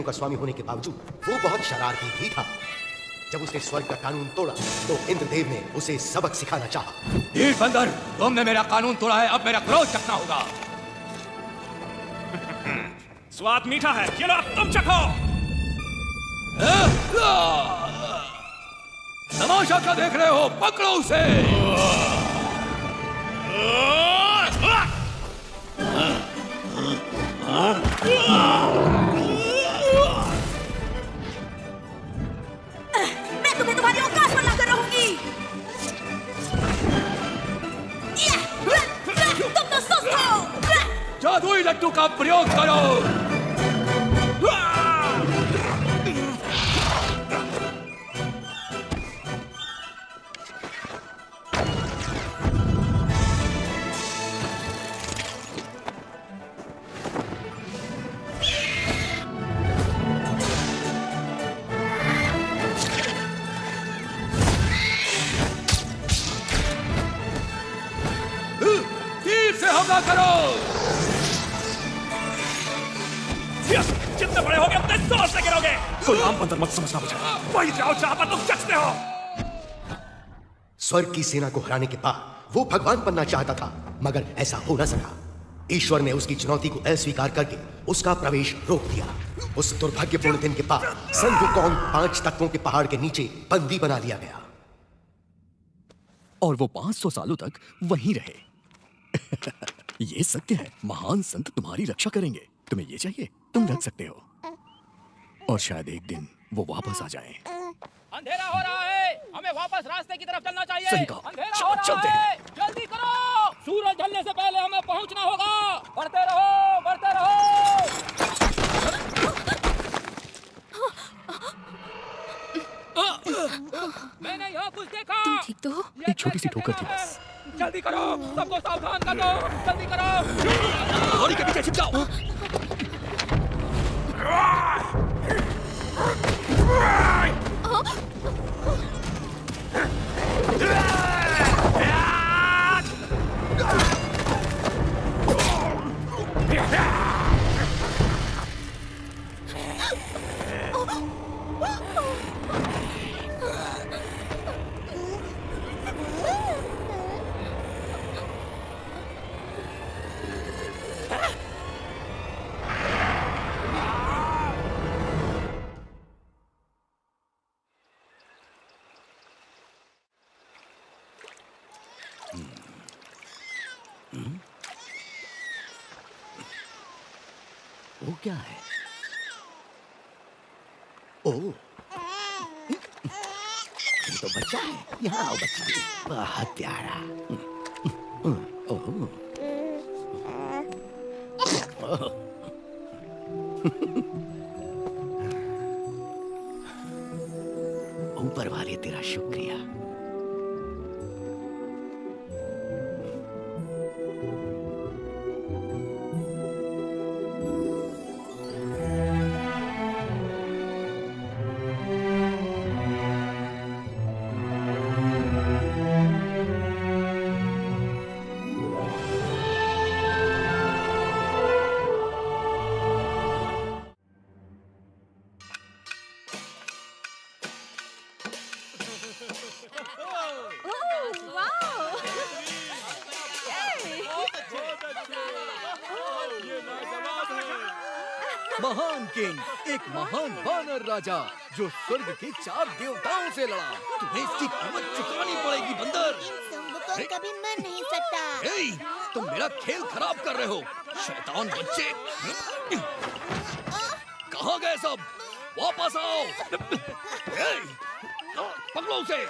का स्वामी होने के बावजूद वो बहुत शरारती भी था। जब उसने स्वर्ग का कानून तोड़ा तो इंद्रदेव ने उसे सबक सिखाना चाहा। ढीठ बंदर, तुमने मेरा कानून तोड़ा है, अब मेरा क्रोध चखना होगा। स्वाद मीठा है, ये लो अब तुम चखो। तमाशा क्या देख रहे हो? पकड़ो उसे। मैं तुम्हें तुम्हारी औकात पर लाकर रहूंगी। तुम तो सुस्त हो। जादुई लड्डू का प्रयोग करो। हमला करो। जितने बड़े होगे उतने जोर से गिरोगे। कोई आम बंदर मत समझना मुझे, वही जाओ जहां पर तुम जचते हो। स्वर्ग की सेना को हराने के बाद वो भगवान बनना चाहता था, मगर ऐसा हो न सका। ईश्वर ने उसकी चुनौती को अस्वीकार करके उसका प्रवेश रोक दिया। उस दुर्भाग्यपूर्ण दिन के बाद सन वुकोंग 5 तत्वों के पहाड़ के नीचे बंदी बना लिया गया और वो 500 सालों तक वहीं रहे। ये सत्य है, महान संत तुम्हारी रक्षा करेंगे। तुम्हें ये चाहिए, तुम रख सकते हो। और शायद एक दिन वो वापस आ जाएं। अंधेरा हो रहा है, हमें वापस रास्ते की तरफ चलना चाहिए। सही कहा। अंधेरा हो रहा है, जल्दी करो। सूरज ढलने से पहले हमें पहुंचना होगा। बढ़ते रहो, बढ़ते रहो। मैंने यहाँ कुछ देखा। तुम ठीक तो हो? एक छोटी सी ठोकर थी बस। जल्दी करो, सबको सावधान कर दो। जल्दी करो। लॉरी के पीछे छिप जाओ। वो क्या है? ओह, ये तो बच्चा है। यहाँ आओ बच्चा, बहुत प्यारा। ऊपर वाले तेरा शुक्रिया। महान किंग, एक महान वानर राजा जो स्वर्ग के 4 देवताओं से लड़ा। तुम्हें इसकी कीमत चुकानी पड़ेगी बंदर। को कभी मर नहीं सकता। ए, तुम मेरा खेल खराब कर रहे हो, शैतान बच्चे। कहाँ गए सब? वापस आओ। ए, पकड़ो उसे।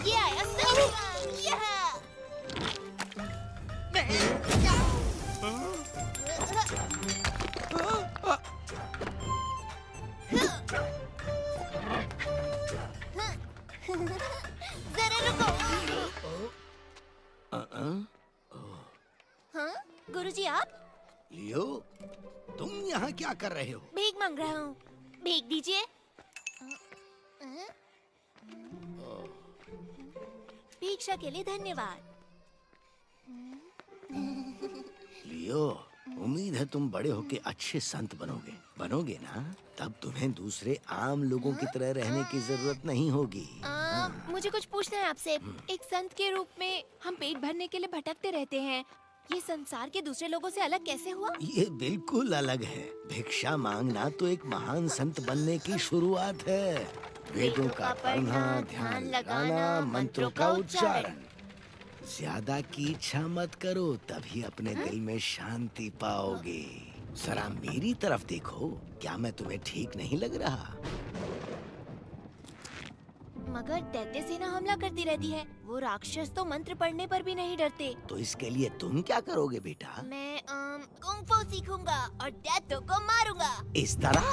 ये आया सही। जरा रुको। हाँ, गुरुजी आप? लियो, तुम यहाँ क्या कर रहे हो? भीख मांग रहा हूँ। भीख दीजिए। भिक्षा के लिए धन्यवाद। लियो, उम्मीद है तुम बड़े होके अच्छे संत बनोगे ना? तब तुम्हें दूसरे आम लोगों की तरह रहने की जरूरत नहीं होगी। मुझे कुछ पूछना है आपसे। एक संत के रूप में हम पेट भरने के लिए भटकते रहते हैं। ये संसार के दूसरे लोगों से अलग कैसे हुआ? ये बिल्कुल अलग है। भिक्षा मांगना तो एक महान संत बनने की शुरुआत है। वेदों का पढ़ना, ध्यान लगाना, मंत्रों का उच्चारण। ज्यादा की इच्छा मत करो, तभी अपने दिल में शांति पाओगे। जरा मेरी तरफ देखो, क्या मैं तुम्हें ठीक नहीं लग रहा? मगर दैत्य सेना हमला करती रहती है। वो राक्षस तो मंत्र पढ़ने पर भी नहीं डरते। तो इसके लिए तुम क्या करोगे बेटा? मैं कुंग-फू सीखूंगा और दैत्यों को मारूंगा। इस तरह?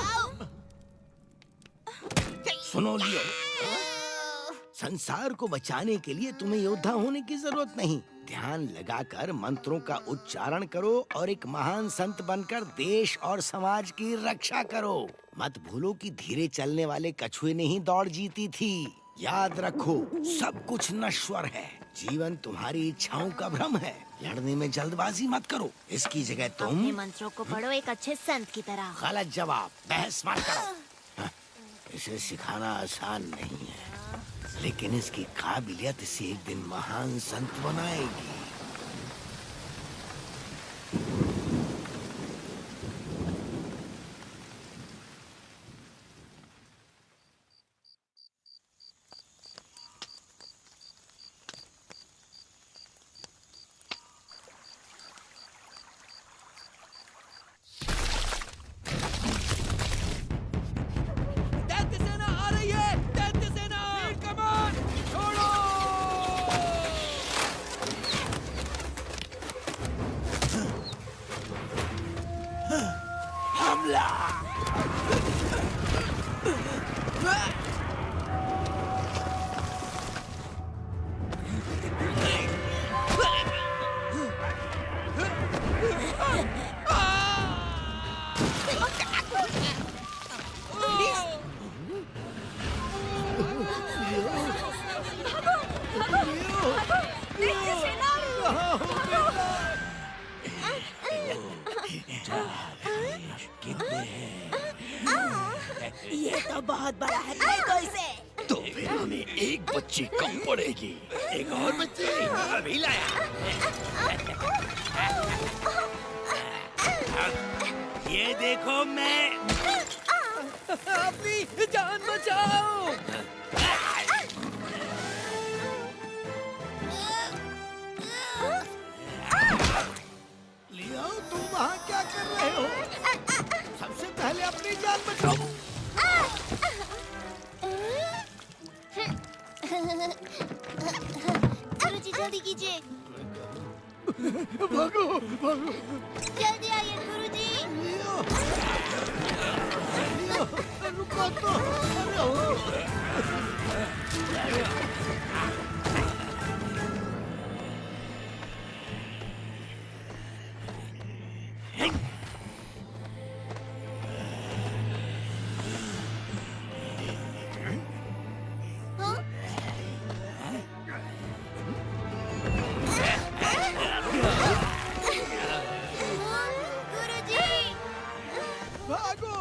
सुनो लियो, संसार को बचाने के लिए तुम्हें योद्धा होने की जरूरत नहीं। ध्यान लगाकर मंत्रों का उच्चारण करो और एक महान संत बनकर देश और समाज की रक्षा करो। मत भूलो कि धीरे चलने वाले कछुए ने ही दौड़ जीती थी। याद रखो, सब कुछ नश्वर है। जीवन तुम्हारी इच्छाओं का भ्रम है। लड़ने में जल्दबाजी मत करो। इसकी जगह तुम अपने मंत्रों को पढ़ो एक अच्छे संत की तरह। गलत जवाब, बहस मत करो। इसे सिखाना आसान नहीं है, लेकिन इसकी काबिलियत इसे एक दिन महान संत बनाएगी। दैत्य सेना आ रही है। दैत्य सेना कमान छोड़ो। हमला! दैत्य सेना! ये तो बहुत बड़ा है। देखो इसे। तो फिर हमें एक बच्ची कम पड़ेगी। एक और बच्चे अभी लाया। ये देखो, मैं अपनी जान बचाओ। लियो, तुम वहाँ क्या कर रहे हो? सबसे पहले अपनी जान बचाओ। गुरुजी जल्दी कीजिए। भागो, भागो। जल्दी आइए गुरुजी। लियो, लियो, रुको तो। अरे ओ। गुरुजी। भागो।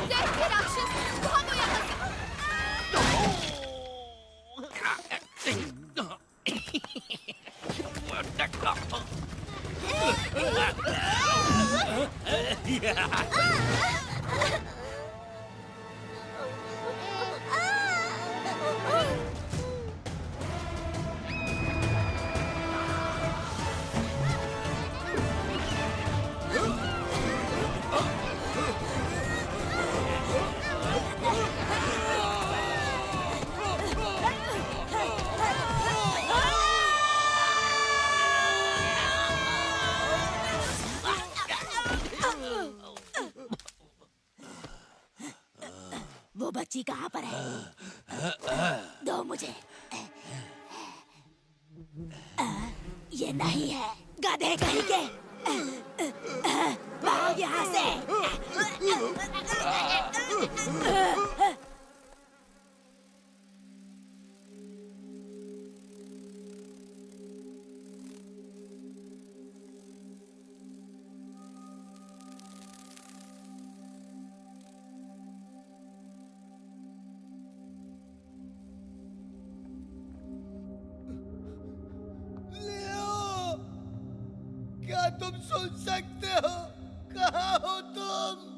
दैत्य राक्षस! भागो यहाँ से! वो बच्ची कहाँ पर है? दो मुझे। ये नहीं है, गधे कहीं के। भाग यहाँ से। क्या तुम सुन सकते हो? कहाँ हो तुम?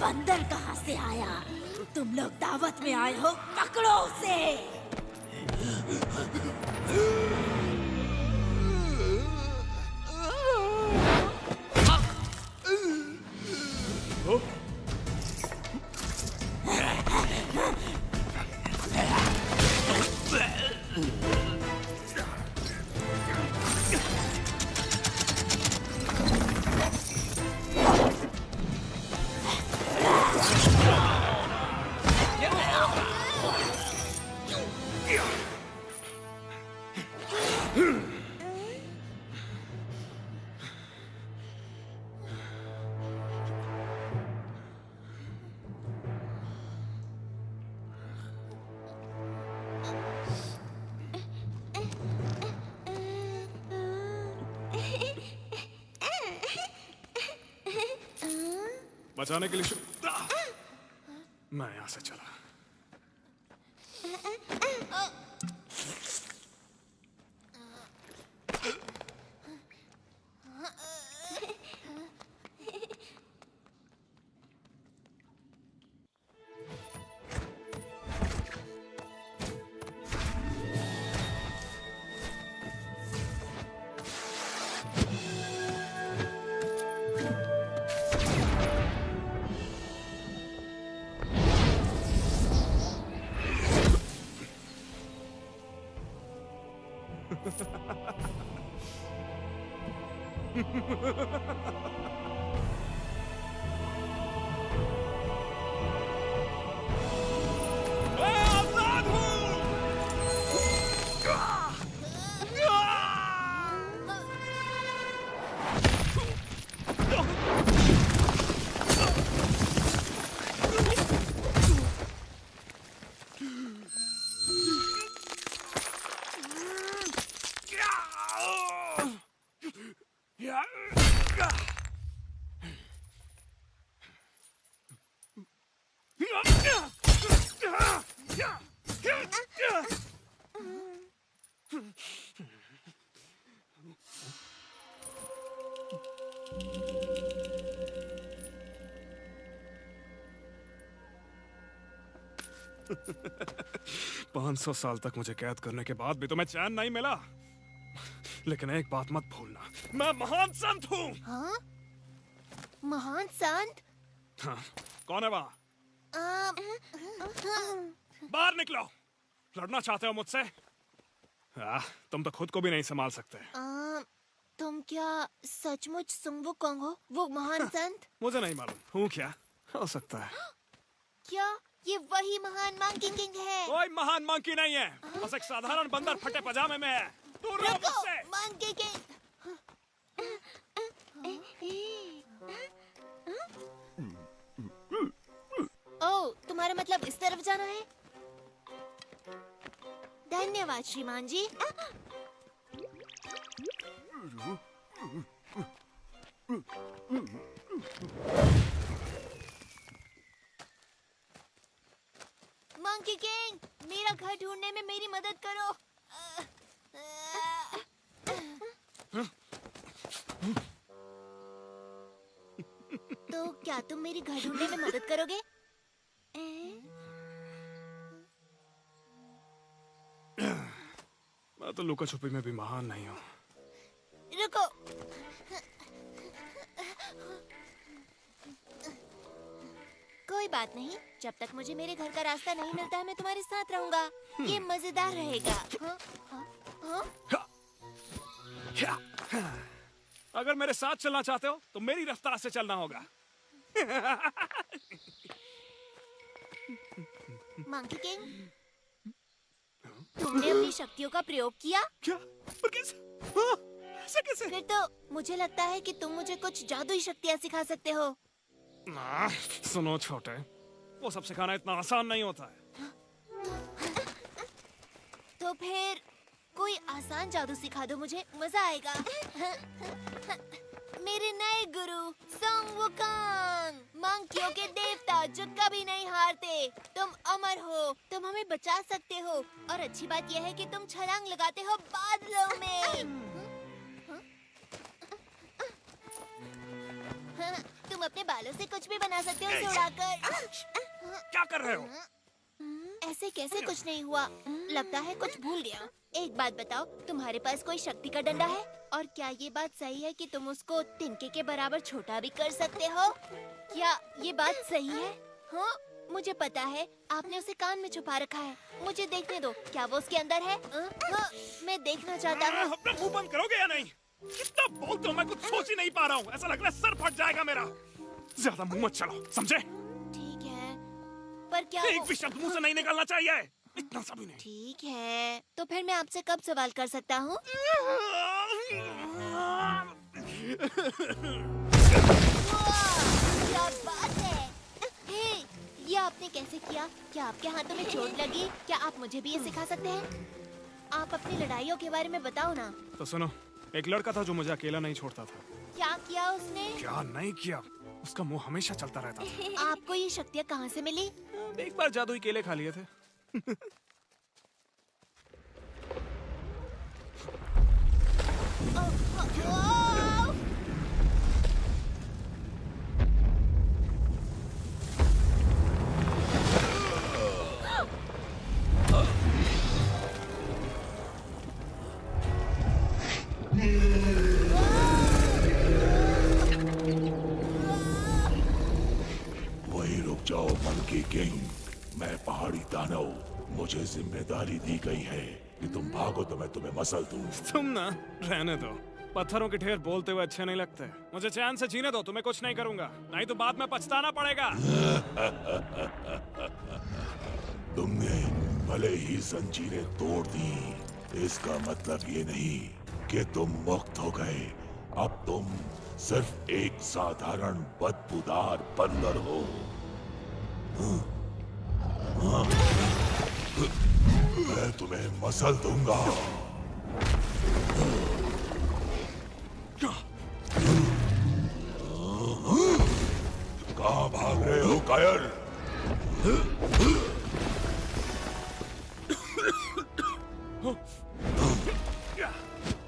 बंदर कहाँ से आया? तुम लोग दावत में आए हो, पकड़ो उसे। बचाने के लिए मैं यहां से चला। पाँच 500 साल तक मुझे कैद करने के बाद भी तुम्हें चैन नहीं मिला। लेकिन एक बात मत भूलना, मैं महान संत हूँ। हाँ? महान संत? हाँ, कौन है वहाँ? बाहर निकलो। लड़ना चाहते हो मुझसे? तुम तो खुद को भी नहीं संभाल सकते। तुम क्या सचमुच सुंग वुकोंग हो, वो महान संत? मुझे नहीं मालूम, हूँ क्या? हो सकता है। क्या ये वही महान मंकी किंग है? कोई महान मंकी नहीं है, बस एक साधारण बंदर फटे पजामे में है। दूर रहो मुझसे। Monkey king. ओह, तुम्हारा मतलब इस तरफ जाना है? धन्यवाद श्रीमान जी। मंकी किंग, मेरा घर ढूंढने में मेरी मदद करो। तो क्या तुम मेरी घर ढूंढने में मदद करोगे? मैं तो लुका छुपी में भी महान नहीं हूँ। रुको। कोई बात नहीं, जब तक मुझे मेरे घर का रास्ता नहीं मिलता है मैं तुम्हारे साथ रहूंगा। ये मजेदार रहेगा। हाँ? अगर मेरे साथ चलना चाहते हो तो मेरी रफ्तार से चलना होगा। मंकी किंग, तुमने अपनी शक्तियों का प्रयोग किया? क्या? पर कैसे? हाँ, ऐसे कैसे? फिर तो मुझे लगता है कि तुम मुझे कुछ जादुई शक्तियाँ सिखा सकते हो। सुनो छोटे, वो सब सिखाना इतना आसान नहीं होता है। तो फिर कोई आसान जादू सिखा दो मुझे, मजा आएगा। मेरे नए गुरु संग वुकोंग, मंकियों के देवता जो कभी नहीं हारते। तुम अमर हो, तुम हमें बचा सकते हो, और अच्छी बात यह है कि तुम छलांग लगाते हो बादलों में। तुम तुम अपने बालों से कुछ भी बना सकते हो उसे उड़ाकर। क्या कर रहे हो? ऐसे कैसे कुछ नहीं हुआ? लगता है कुछ भूल गया। एक बात बताओ, तुम्हारे पास कोई शक्ति का डंडा है? और क्या ये बात सही है कि तुम उसको तिनके के बराबर छोटा भी कर सकते हो? क्या ये बात सही है? हाँ, मुझे पता है आपने उसे कान में छुपा रखा है। मुझे देखने दो, क्या वो उसके अंदर है? हाँ, मैं देखना चाहता हूँ। अपना मुंह बंद करोगे या नहीं? कितना बोलते हो, मैं कुछ सोच ही नहीं पा रहा हूँ। ऐसा लग रहा है सर फट जाएगा मेरा। ज्यादा मुंह मत चलाओ, समझे? ठीक है, पर क्या एक भी शब्द मुंह से नहीं निकलना चाहिए, इतना सा भी नहीं। ठीक है, तो फिर मैं आपसे कब सवाल कर सकता हूँ? क्या बात है? हे, ये आपने कैसे किया? क्या आपके हाथों में चोट लगी? क्या आप मुझे भी ये सिखा सकते हैं? आप अपनी लड़ाइयों के बारे में बताओ ना। तो सुनो, एक लड़का था जो मुझे अकेला नहीं छोड़ता था। क्या किया उसने? क्या नहीं किया, उसका मुंह हमेशा चलता रहता था। आपको ये शक्तियाँ कहाँ से मिली? एक बार जादुई केले खा लिए थे। वहीं रुक जाओ मंकी किंग। मैं पहाड़ी दानव, मुझे जिम्मेदारी दी गई है कि तुम भागो तो मैं तुम्हें मसल दूं। तुम ना रहने दो, पत्थरों के ढेर बोलते हुए अच्छे नहीं लगते। मुझे चैन से जीने दो, तुम्हें कुछ नहीं करूंगा, नहीं तो बाद में पछताना पड़ेगा। तुमने भले ही जंजीरें तोड़ दी, इसका मतलब ये नहीं कि तुम मुक्त हो गए। अब तुम सिर्फ एक साधारण बदबूदार बंदर हो। मैं तुम्हें मसल दूंगा। कहाँ भाग रहे हो कायर?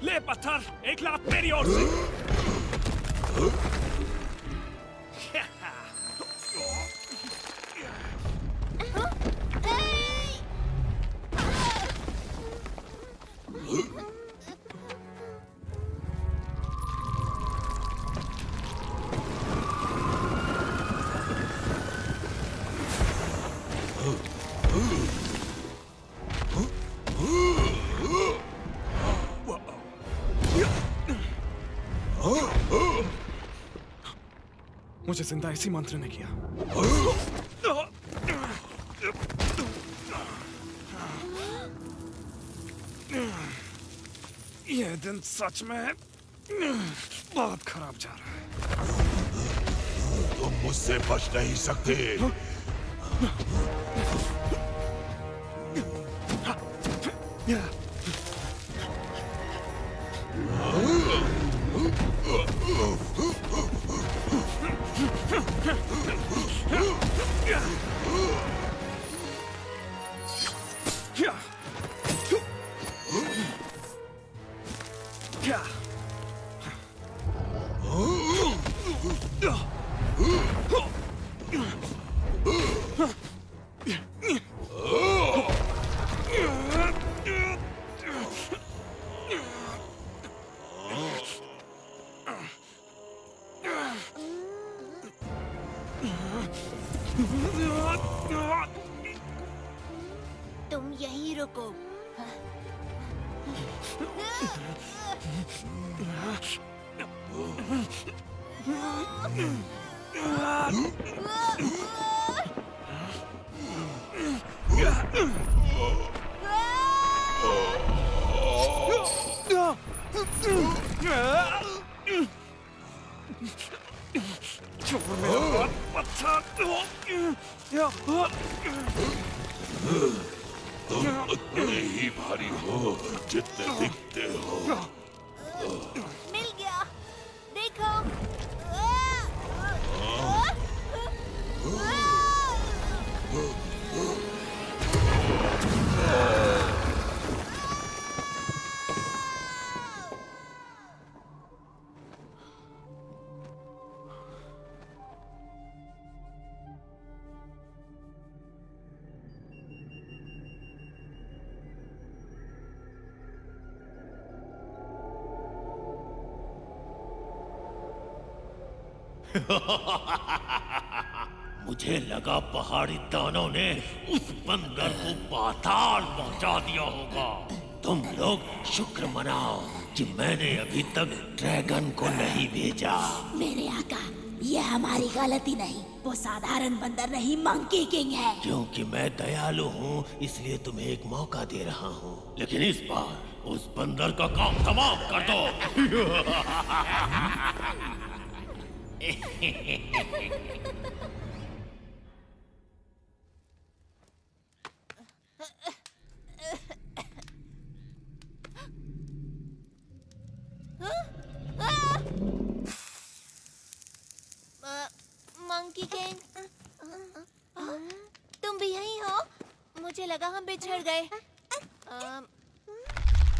ले पत्थर, एक लात मेरी ओर से। मुझे जिंदा इसी मंत्र ने किया। ये दिन सच में बहुत खराब जा रहा है। तुम मुझसे बच नहीं सकते। तुम यहीं रुको। तुम उतने ही भारी हो जितने दिखते हो। मिल गया, देखो। मुझे लगा पहाड़ी दानों ने उस बंदर को पाताल पहुंचा दिया होगा। तुम लोग शुक्र मनाओ कि मैंने अभी तक ड्रैगन को नहीं भेजा। मेरे आका, ये हमारी गलती नहीं, वो साधारण बंदर नहीं, मंकी किंग है। क्योंकि मैं दयालु हूँ इसलिए तुम्हें एक मौका दे रहा हूँ, लेकिन इस बार उस बंदर का काम तमाम कर दो। मंकी किंग, तुम भी यहीं हो? मुझे लगा हम बिछड़ गए।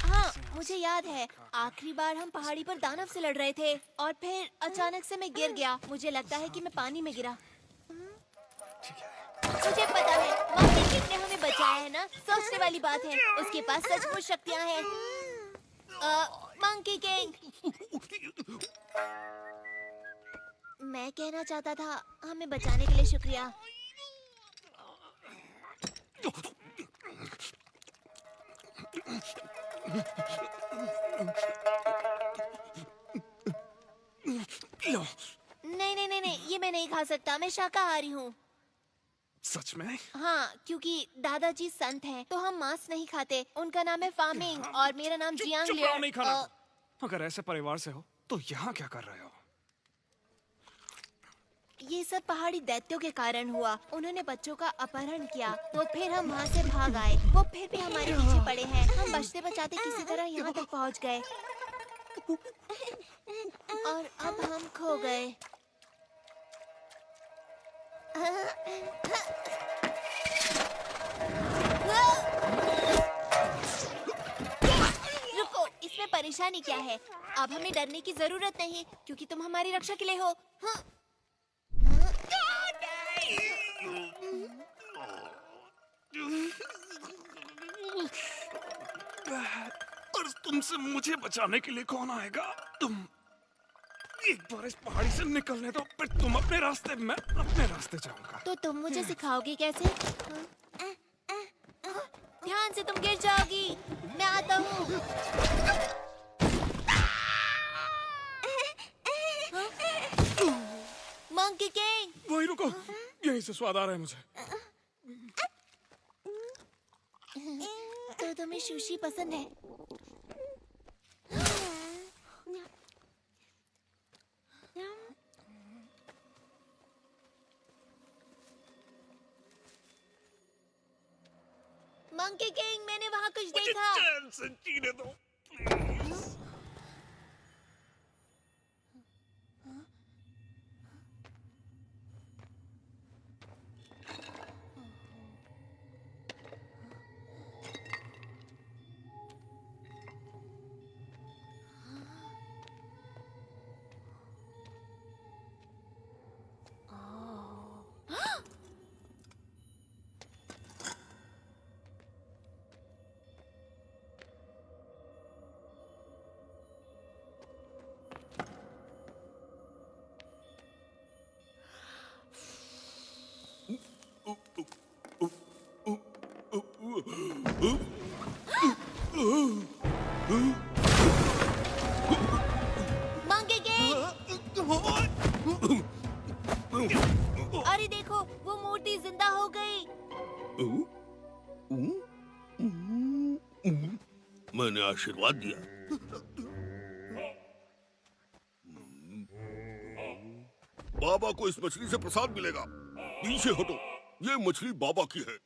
हाँ, मुझे याद है आखिरी बार हम पहाड़ी पर दानव से लड़ रहे थे और फिर अचानक से मैं गिर गया। मुझे लगता है कि मैं पानी में गिरा। मुझे पता है मंकी किंग ने हमें बचाया है ना, सोचने वाली बात है। उसके पास सचमुच शक्तियाँ हैं। मंकी किंग, मैं कहना चाहता था हमें बचाने के लिए शुक्रिया। नहीं नहीं नहीं नहीं, ये मैं नहीं खा सकता, मैं शाकाहारी हूँ। सच में? हाँ, क्योंकि दादाजी संत हैं, तो हम मांस नहीं खाते। उनका नाम है फामिंग और मेरा नाम जियांग चुप रहो, नहीं खाना। लियर। अगर ऐसे परिवार से हो तो यहाँ क्या कर रहे हो? ये सब पहाड़ी दैत्यों के कारण हुआ। उन्होंने बच्चों का अपहरण किया, तो फिर हम वहाँ से भाग आए। वो फिर भी हमारे पीछे पड़े हैं। हम बचते बचाते किसी तरह यहाँ तक पहुँच गए और अब हम खो गए। रुको, इसमें परेशानी क्या है? अब हमें डरने की जरूरत नहीं, क्योंकि तुम हमारी रक्षा के लिए हो। हाँ। और तुमसे मुझे बचाने के लिए कौन आएगा? तुम एक बार इस पहाड़ी से निकलने दो, फिर तुम अपने रास्ते, मैं अपने रास्ते जाऊंगा। तो तुम मुझे सिखाओगे कैसे? ध्यान से, तुम गिर जाओगी। मैं आता हूँ। मंकी किंग, वही रुको, यहीं से स्वाद आ रहा है मुझे। तो तुम्हें सुशी पसंद है? मंकी किंग, मैंने वहाँ कुछ देखा। चैन से जीने दो, प्लीज। मंकी किंग, अरे देखो, वो मूर्ति जिंदा हो गई। मैंने आशीर्वाद दिया। बाबा को इस मछली से प्रसाद मिलेगा। पीछे हटो, ये मछली बाबा की है।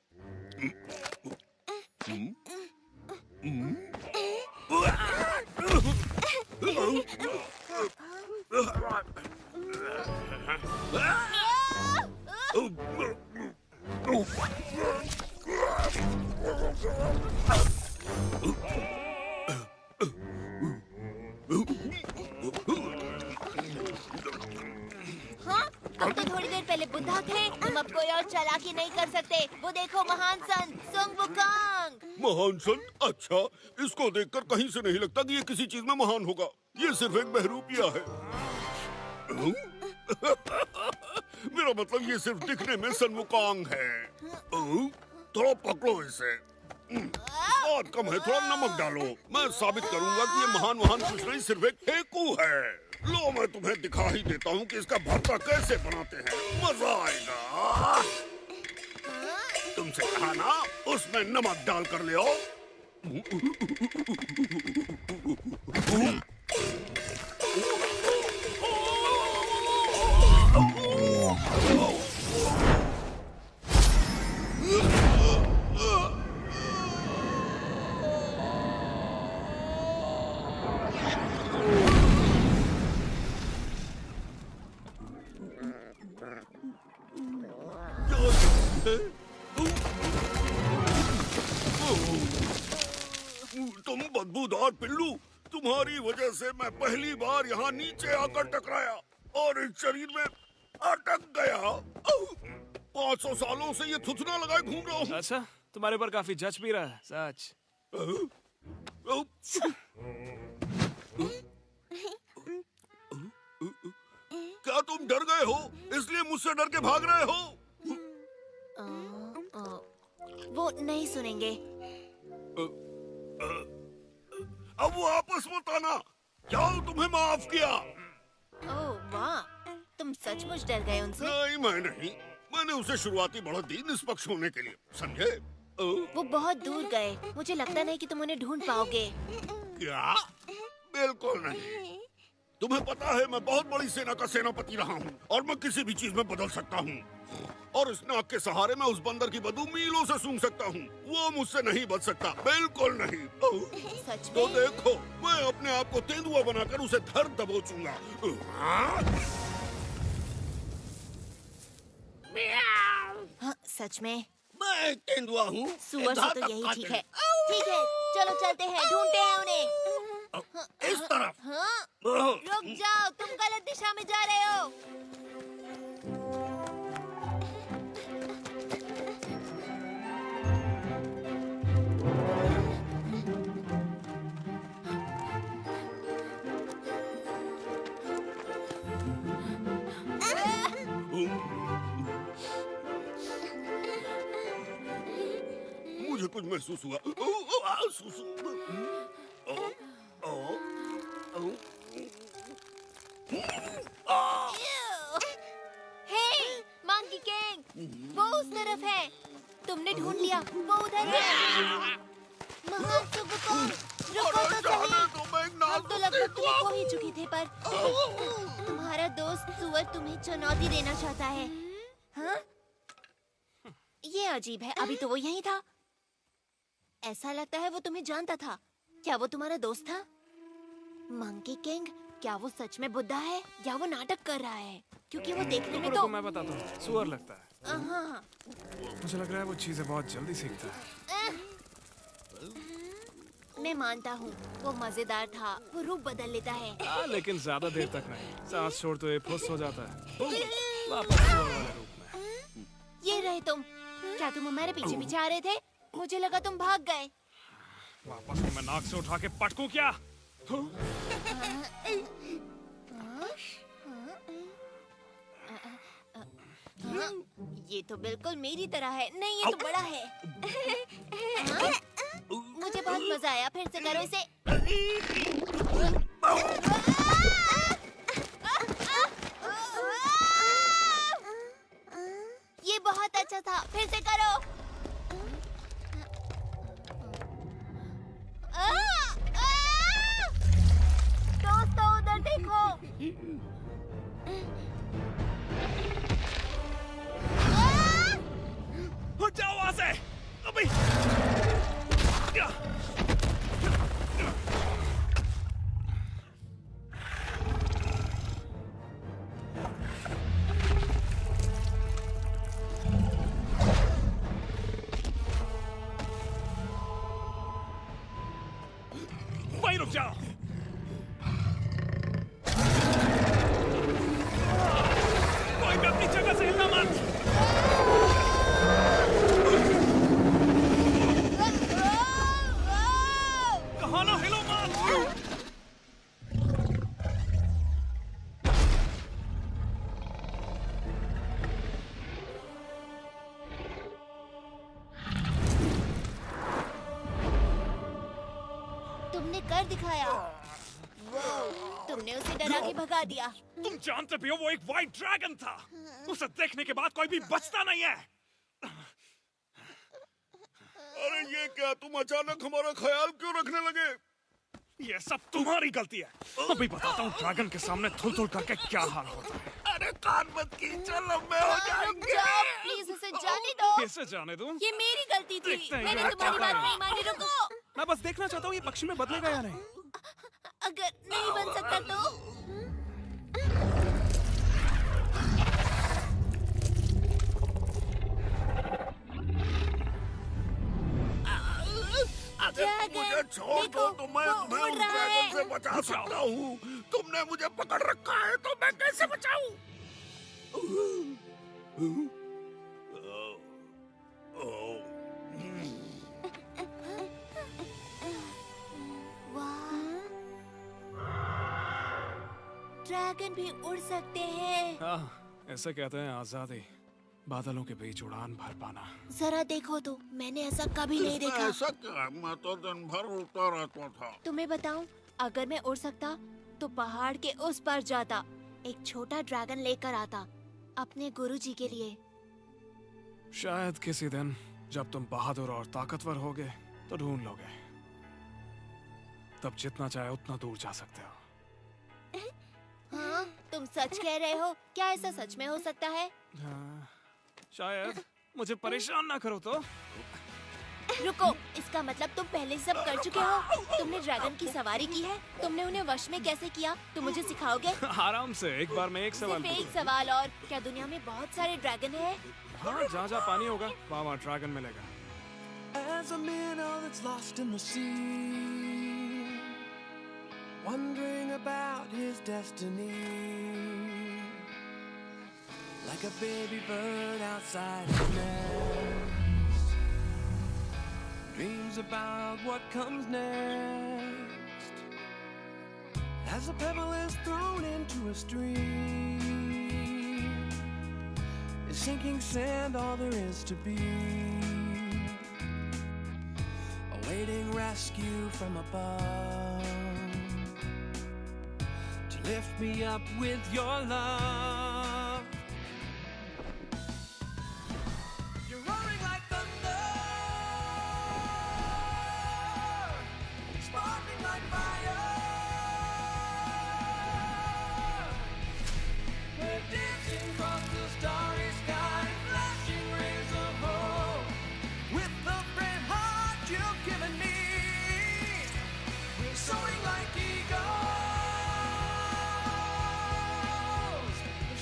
अब तो थोड़ी देर पहले बुद्धा थे, तुम अब कोई और चालाकी नहीं कर सकते। वो देखो, महान संत सुंग वुकांग। महान संत? अच्छा, इसको देखकर कहीं से नहीं लगता कि ये किसी चीज में महान होगा। ये सिर्फ एक बहरूपिया है। मेरा मतलब ये सिर्फ दिखने में सनमुकांग है। थोड़ा पकड़ो इसे। स्वाद कम है, थोड़ा नमक डालो। मैं साबित करूंगा कि ये महान कुछ नहीं, सिर्फ एक ठेकू है। लो, मैं तुम्हें दिखा ही देता हूँ कि इसका भरता कैसे बनाते हैं। मजा आएगा। तुमसे कहा ना, उसमें नमक डाल कर ले आओ। तुम बदबूदार पिल्लू, तुम्हारी वजह से मैं पहली बार यहाँ नीचे आकर टकराया और इस शरीर में अटक गया। 500 सालों से ये थुथना लगाए घूम रहा हूँ। अच्छा, तुम्हारे ऊपर काफी जच भी रहा है, सच। क्या तुम डर गए हो, इसलिए मुझसे डर के भाग रहे हो? वो नहीं सुनेंगे। अब वो आपस मत आना। जाओ, तुम्हें माफ किया। ओह वाह, तुम सचमुच डर गए उनसे? नहीं, मैं नहीं। मैंने उसे शुरुआती बढ़त दी निष्पक्ष होने के लिए, समझे? वो बहुत दूर गए। मुझे लगता नहीं कि तुम उन्हें ढूंढ पाओगे। क्या? बिल्कुल नहीं। तुम्हें पता है, मैं बहुत बड़ी सेना का सेनापति रहा हूँ और मैं किसी भी चीज में बदल सकता हूँ। और इस नाक के सहारे मैं उस बंदर की बदबू मीलों से सूंघ सकता हूँ। वो मुझसे नहीं बच सकता, बिल्कुल नहीं। सच में? तो देखो, मैं अपने आप को तेंदुआ बनाकर उसे धर दबोचूंगा। हाँ, सच में? मैं तेंदुआ हूँ। सुअर से तो यही ठीक है। ठीक है, चलो चलते हैं, ढूंढते हैं उन्हें। इस तरफ। हाँ? रुक जाओ, तुम गलत दिशा में जा रहे हो। मुझे कुछ महसूस हुआ। हे, मंकी किंग, वो उस तरफ है। तुमने ढूंढ लिया, वो उधर है। महान सुगुकोंग, रुको तो सही। हम तो लगभग तुम्हें खो ही चुके थे, पर तुम्हारा दोस्त सुअर तुम्हें चुनौती देना चाहता है। हाँ? ये अजीब है, अभी तो वो यहीं था। ऐसा लगता है वो तुम्हें जानता था। क्या वो तुम्हारा दोस्त था? मंकी किंग, क्या वो सच में बुद्धा है या वो नाटक कर रहा है? क्योंकि वो देखने में तो मैं बताता हूँ, सुअर लगता है। हाँ। मुझे लग रहा है वो चीजें बहुत जल्दी सीखता है। मैं मानता हूँ, वो मजेदार था। वो रूप बदल लेता है। लेकिन ज्यादा देर तक नहीं। सांस छोड़ तो ये फुस हो जाता है। वापस सुअर वाले रूप में। ये रहे तुम। क्या तुम हमारे पीछे पीछे आ रहे थे? मुझे लगा तुम भाग गए। वापस मैं नाक से उठा के पटकूं क्या? ये तो बिल्कुल मेरी तरह है। नहीं, ये तो बड़ा है। मुझे बहुत मजा आया। फिर से करो इसे। ये बहुत अच्छा था। फिर से करो। दोस्तों, उधर देखो। जाओ वहां से अभी। वहीं रुक जाओ। कोई भी अपनी जगह से हिलना मत। कहाँ ना हिलो मत। तुमने कर दिखाया। वाह, तुमने उसे डरा के भगा दिया। तुम जानते भी हो वो एक व्हाइट ड्रैगन था। उसे देखने के बाद कोई भी बचता नहीं है। अरे ये क्या, तुम अचानक हमारा ख्याल क्यों रखने लगे? ये सब तुम्हारी गलती है। अभी बताता हूँ ड्रैगन के सामने थुल-थुल करके क्या हाल होता है। अरे कान मत कींचो, लंबे हो रुक जाएंगे। जाओ, प्लीज उसे जाने दो। इसे जाने दूं? ये मेरी गलती थी। देखते हैं मैंने ये तुम्हारी क्या बात है। नहीं मानी। रुको। मैं बस देखना चाहता हूँ ये पक्षी में बदलेगा या नहीं। अगर नहीं बन सकता तो? अगर मुझे छोड़ दो तो मैं तुम्हें उस ड्रैगन से बचा सकता हूँ। तुमने मुझे पकड़ रखा है तो मैं कैसे बचाऊं? ड्रैगन भी उड़ सकते हैं। हाँ, ऐसे कहते हैं आजादी, बादलों के बीच उड़ान भर पाना। जरा देखो तो, मैंने ऐसा कभी नहीं देखा। ऐसा क्या? मैं तो दिन भर उड़ता रहता था। तुम्हें बताऊं, अगर मैं उड़ सकता तो पहाड़ के उस पार जाता, एक छोटा ड्रैगन लेकर आता अपने गुरुजी के लिए। शायद किसी दिन जब तुम बहादुर और ताकतवर होगे तो ढूंढ लोगे। तब जितना चाहे उतना दूर जा सकते हो। हाँ, तुम सच कह रहे हो? क्या ऐसा सच में हो सकता है? हाँ, शायद। मुझे परेशान ना करो तो। रुको, इसका मतलब तुम पहले सब कर चुके हो। तुमने ड्रैगन की सवारी की है? तुमने उन्हें वश में कैसे किया? तुम मुझे सिखाओगे? आराम से, एक बार में एक सवाल सिर्फ एक पूछो। सवाल और, क्या दुनिया में बहुत सारे ड्रैगन हैं? हाँ, जहाँ जहाँ पानी होगा वहाँ ड्रैगन मिलेगा। As a minnow that's lost in the sea, wondering about his destiny, like a baby bird outside his nest, dreams about what comes next. As a pebble is thrown into a stream, is sinking sand all there is to be, awaiting rescue from above, to lift me up with your love. You're roaring like thunder, sparkling like fire. We're dancing across the starry sky, flashing rays of hope, with the brave heart you've given me. We're soaring like eagles,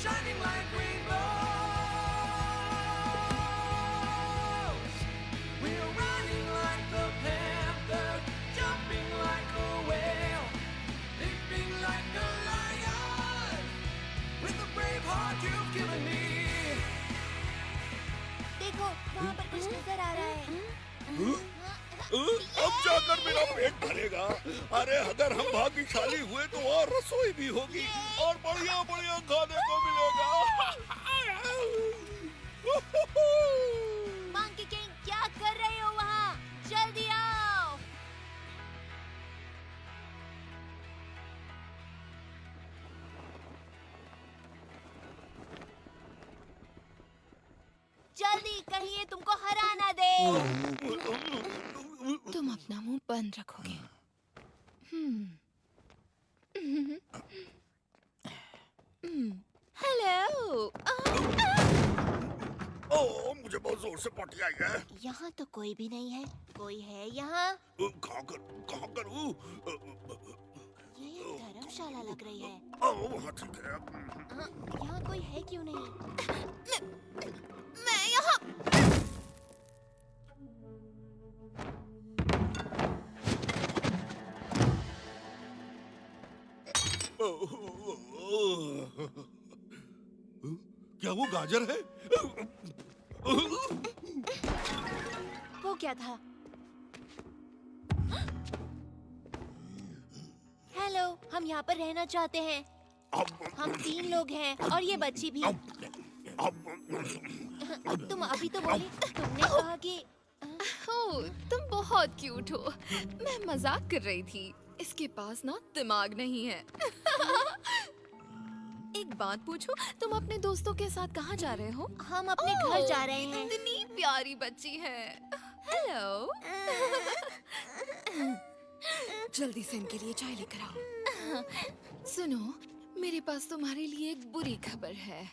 shining like rainbows. We're running like the panther, jumping like a whale, leaping like a lion, with the brave heart you've given me. देखो, वहाँ पर कुछ नजर आ रहा है। अब जाकर मेरा पेट भरेगा। अरे अगर हम भाग्यशाली हुए तो और रसोई भी होगी और बढ़िया बढ़िया खाने को मिलेगा। मंकी किंग, क्या कर रहे हो वहाँ? जल्दी आओ। जल्दी, कहीं ये तुमको हरा ना दे। तुम अपना मुंह बंद रखोगे। हेलो। ओह, मुझे बहुत जोर से पॉटी आई है। यहाँ तो कोई भी नहीं है। कोई है यहाँ? कहाँ करूँ? ये धर्मशाला लग रही है। ओह, वहाँ ठीक है। हाँ, यहाँ कोई है क्यों नहीं? मैं यहाँ। क्या वो गाजर है? वो क्या था? हेलो, हम यहाँ पर रहना चाहते हैं। हम 3 लोग हैं और ये बच्ची भी। तुम अभी तो बोले, तुमने कहा कि ओह, तुम बहुत क्यूट हो। मैं मजाक कर रही थी। इसके पास ना दिमाग नहीं है। एक बात पूछूं, तुम अपने दोस्तों के साथ कहाँ जा रहे हो? हम अपने घर जा रहे हैं। इतनी प्यारी बच्ची है। हेलो। जल्दी से इनके लिए चाय लेकर आओ। सुनो, मेरे पास तुम्हारे लिए एक बुरी खबर है।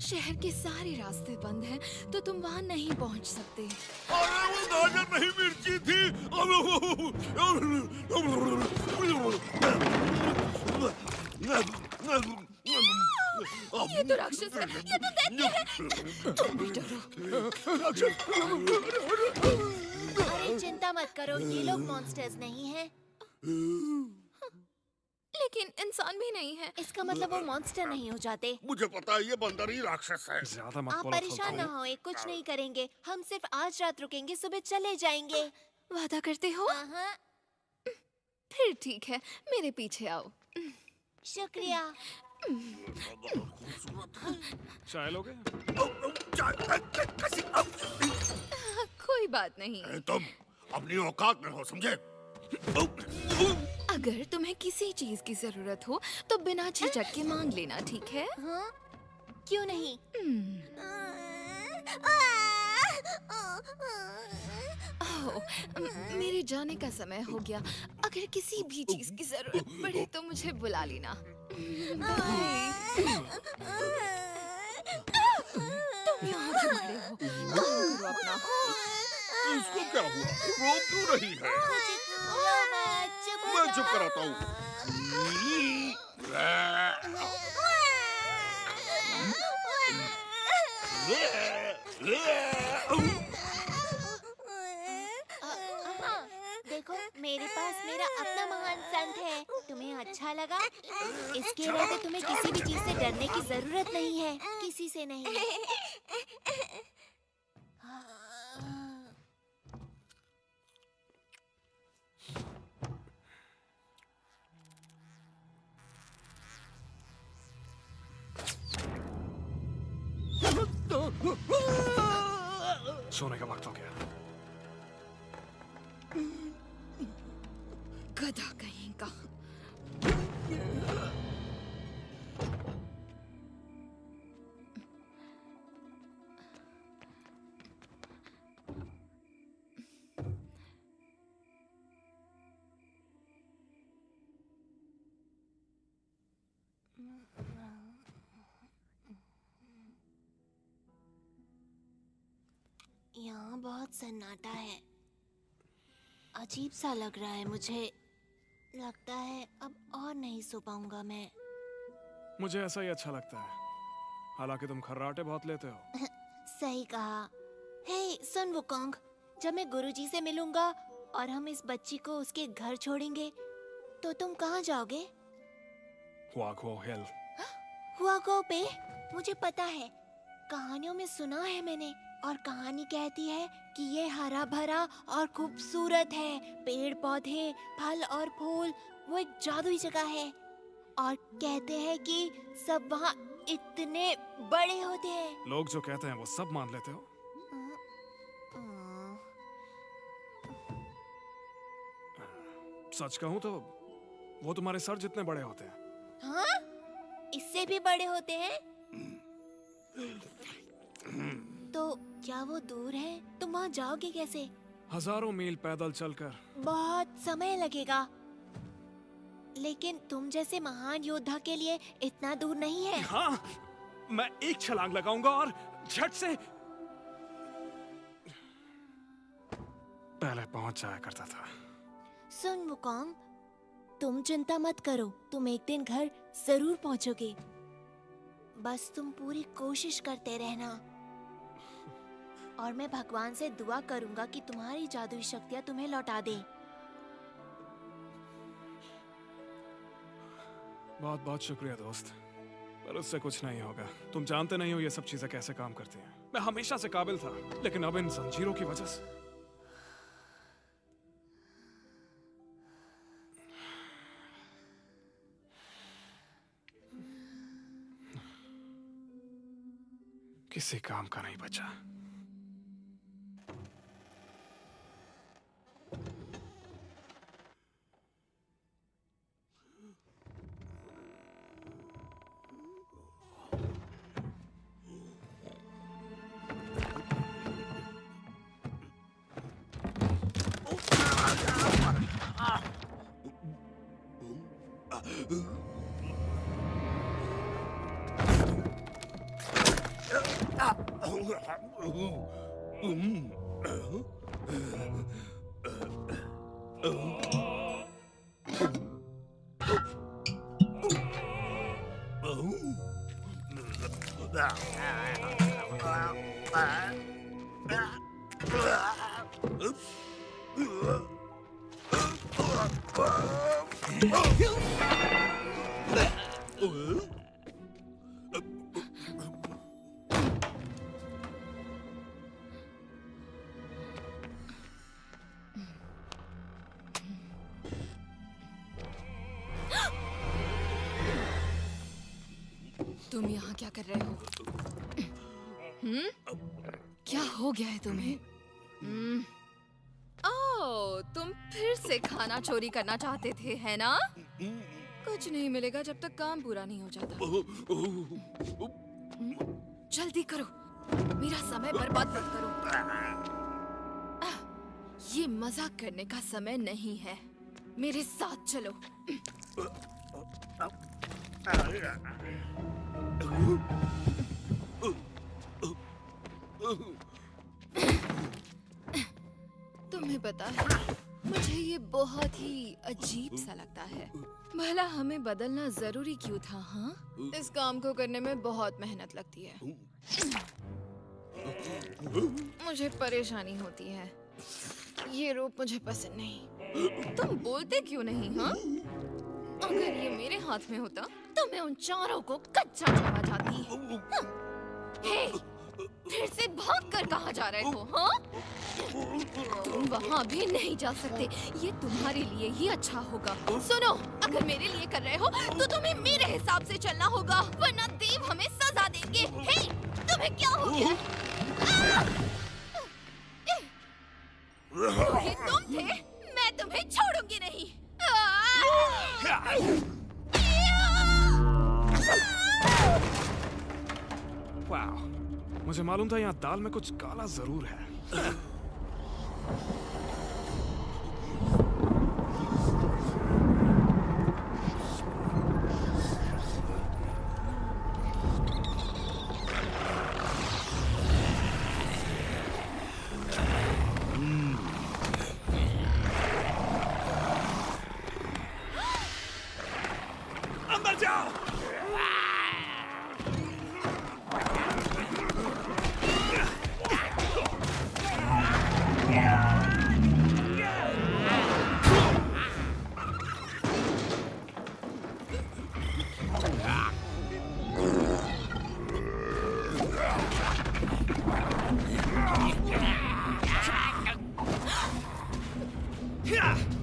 शहर के सारे रास्ते बंद हैं, तो तुम वहाँ नहीं पहुँच सकते। अरे वो गाजर नहीं मिर्ची थी। ये तो राक्षस है, ये तो दैत्य है। तुम भी डरो। अरे चिंता मत करो, ये लोग मॉन्स्टर्स नहीं हैं। लेकिन इंसान भी नहीं है। इसका मतलब वो मॉन्स्टर नहीं हो जाते। मुझे पता है ये बंदर ही राक्षस है। ज्यादा मत आप बोलो परेशान ना होए, कुछ नहीं करेंगे। हम सिर्फ आज रात रुकेंगे, सुबह चले जाएंगे। वादा करते हो? फिर ठीक है, मेरे पीछे आओ। शुक्रिया। चाय लोगे? कोई बात नहीं। तुम अपनी औकात में हो, समझे? अगर तुम्हें किसी चीज की जरूरत हो तो बिना झिझक के मांग लेना, ठीक है? हाँ? क्यों नहीं? मेरे जाने का समय हो गया। अगर किसी भी चीज की जरूरत पड़े तो मुझे बुला लेना। तुम यहाँ क्यों खड़े हो? काम करो अपना। इसको क्या हुआ? रो क्यों रही है? मैं चुप कराता हूँ। देखो, मेरे पास मेरा अपना महान संत है। तुम्हें अच्छा लगा? इसके वजह तुम्हें किसी भी चीज से डरने की जरूरत नहीं है, किसी से नहीं। सोने का वक्त हो गया। गधा कहीं का। यहाँ बहुत सन्नाटा है। अजीब सा लग रहा है मुझे। लगता है अब और नहीं सो पाऊंगा मैं। मुझे ऐसा ही अच्छा लगता है। हालांकि तुम खर्राटे बहुत लेते हो। सही कहा। हे सुन वुकोंग, जब मैं गुरुजी से मिलूंगा और हम इस बच्ची को उसके घर छोड़ेंगे तो तुम कहाँ जाओगे? हुआगो हिल। हुआगो पे? मुझे पता है, कहानियों में सुना है मैंने। और कहानी कहती है कि ये हरा भरा और खूबसूरत है। पेड़ पौधे, फल और फूल, वो एक जादुई जगह है। और कहते हैं कि सब वहाँ इतने बड़े होते हैं। लोग जो कहते हैं वो सब मान लेते हो? सच कहूँ तो वो तुम्हारे सर जितने बड़े होते हैं। हाँ? इससे भी बड़े होते हैं? तो क्या वो दूर है? तुम वहाँ जाओगे कैसे? हजारों मील पैदल चलकर। बहुत समय लगेगा। लेकिन तुम जैसे महान योद्धा के लिए इतना दूर नहीं है। हाँ, मैं एक छलांग लगाऊंगा और झट से पहले पहुंच जाया करता था। सुन वुकोंग, तुम चिंता मत करो, तुम एक दिन घर जरूर पहुंचोगे। बस तुम पूरी कोशिश करते रहना। और मैं भगवान से दुआ करूंगा कि तुम्हारी जादुई शक्तियां तुम्हें लौटा दे। बहुत बहुत शुक्रिया दोस्त, पर उससे कुछ नहीं होगा। तुम जानते नहीं हो ये सब चीजें कैसे काम करती हैं। मैं हमेशा से काबिल था, लेकिन अब इन जंजीरों की वजह से। किसी काम का नहीं बचा। तुम यहाँ क्या कर रहे हो? क्या हो गया है तुम्हें? ओह, तुम फिर से खाना चोरी करना चाहते थे, है ना? कुछ नहीं मिलेगा जब तक काम पूरा नहीं हो जाता। जल्दी करो, मेरा समय बर्बाद मत करो। ये मजाक करने का समय नहीं है, मेरे साथ चलो। तुम्हें पता है, मुझे ये बहुत ही अजीब सा लगता है। भला हमें बदलना जरूरी क्यों था? हाँ, इस काम को करने में बहुत मेहनत लगती है। मुझे परेशानी होती है। ये रूप मुझे पसंद नहीं। तुम बोलते क्यों नहीं? हाँ, अगर ये मेरे हाथ में होता तो मैं उन चारों को कच्चा छोड़ा जाती। हाँ। हे, फिर से भागकर कहाँ जा रहे हो? हाँ? तुम वहाँ भी नहीं जा सकते। ये तुम्हारे लिए ही अच्छा होगा। सुनो, अगर मेरे लिए कर रहे हो तो तुम्हें मेरे हिसाब से चलना होगा, वरना देव हमें सजा देंगे। हे, तुम्हें क्या हो गया? ये तुम थे? मैं तुम्हें छोड़ूंगी नहीं। वाह, मुझे मालूम था यहाँ दाल में कुछ काला जरूर है। अंदर जाओ।